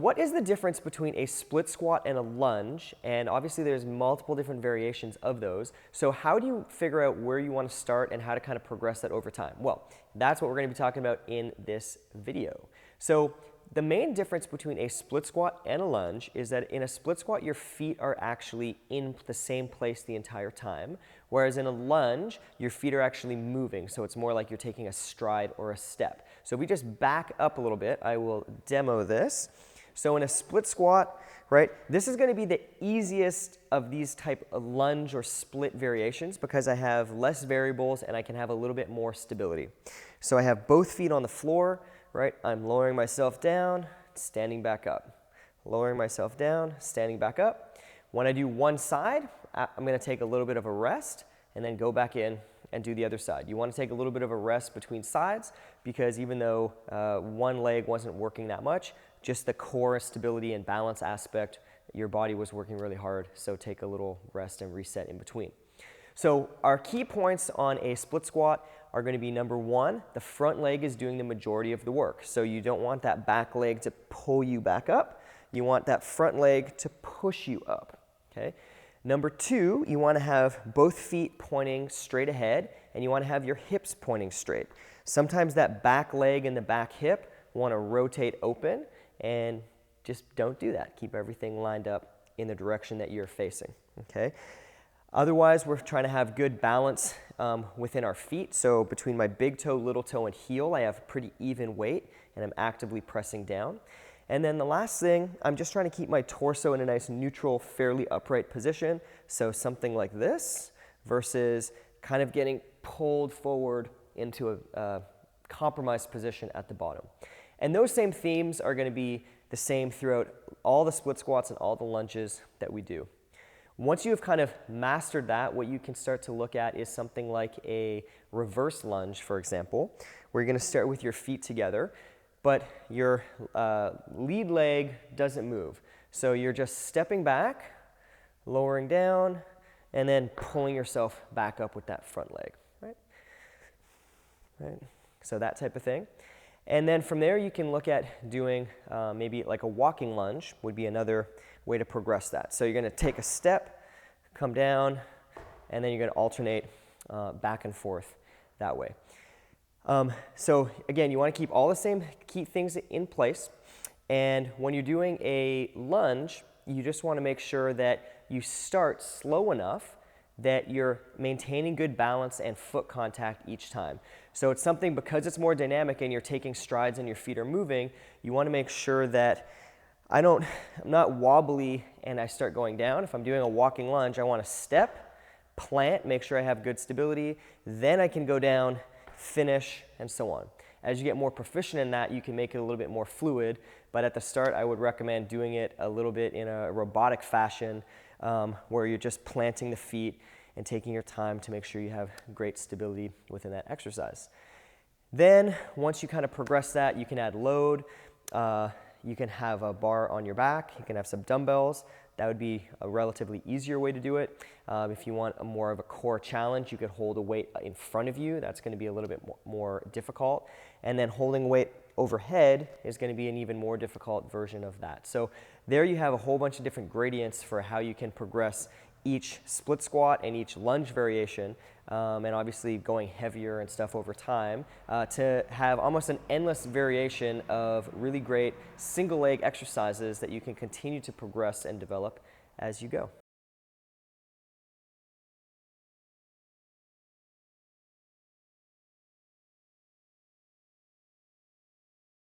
what is the difference between a split squat and a lunge? And obviously there's multiple different variations of those. So how do you figure out where you want to start and how to kind of progress that over time? Well, that's what we're going to be talking about in this video. So the main difference between a split squat and a lunge is that in a split squat, your feet are actually in the same place the entire time, whereas in a lunge, your feet are actually moving, so it's more like you're taking a stride or a step. So if we just back up a little bit, I will demo this. So in a split squat, right, this is going to be the easiest of these type of lunge or split variations because I have less variables and I can have a little bit more stability. So I have both feet on the floor. Right, I'm lowering myself down, standing back up. Lowering myself down, standing back up. When I do one side, I'm going to take a little bit of a rest and then go back in and do the other side. You want to take a little bit of a rest between sides because even though one leg wasn't working that much, just the core stability and balance aspect, your body was working really hard, so take a little rest and reset in between. So our key points on a split squat are going to be number one, the front leg is doing the majority of the work. So you don't want that back leg to pull you back up. You want that front leg to push you up. Okay? Number two, you want to have both feet pointing straight ahead and you want to have your hips pointing straight. Sometimes that back leg and the back hip want to rotate open and just don't do that. Keep everything lined up in the direction that you're facing. Okay? Otherwise, we're trying to have good balance within our feet. So between my big toe, little toe, and heel, I have pretty even weight, and I'm actively pressing down. And then the last thing, I'm just trying to keep my torso in a nice neutral, fairly upright position. So something like this versus kind of getting pulled forward into a compromised position at the bottom. And those same themes are going to be the same throughout all the split squats and all the lunges that we do. Once you have kind of mastered that, what you can start to look at is something like a reverse lunge, for example, where you're going to start with your feet together, but your lead leg doesn't move. So you're just stepping back, lowering down, and then pulling yourself back up with that front leg, right? Right? So that type of thing. And then from there, you can look at doing maybe like a walking lunge would be another way to progress that. So you're going to take a step, come down, and then you're going to alternate back and forth that way. So again, you want to keep all the same key things in place. And when you're doing a lunge, you just want to make sure that you start slow enough that you're maintaining good balance and foot contact each time. So it's something, because it's more dynamic and you're taking strides and your feet are moving, you want to make sure that I'm not wobbly and I start going down. If I'm doing a walking lunge, I want to step, plant, make sure I have good stability, then I can go down, finish, and so on. As you get more proficient in that, you can make it a little bit more fluid, but at the start, I would recommend doing it a little bit in a robotic fashion, where you're just planting the feet and taking your time to make sure you have great stability within that exercise. Then, once you kind of progress that, you can add load. You can have a bar on your back. You can have some dumbbells. That would be a relatively easier way to do it. If you want more of a core challenge, you could hold a weight in front of you. That's going to be a little bit more difficult. And then holding weight overhead is going to be an even more difficult version of that. So there you have a whole bunch of different gradients for how you can progress each split squat and each lunge variation, and obviously going heavier and stuff over time, to have almost an endless variation of really great single leg exercises that you can continue to progress and develop as you go.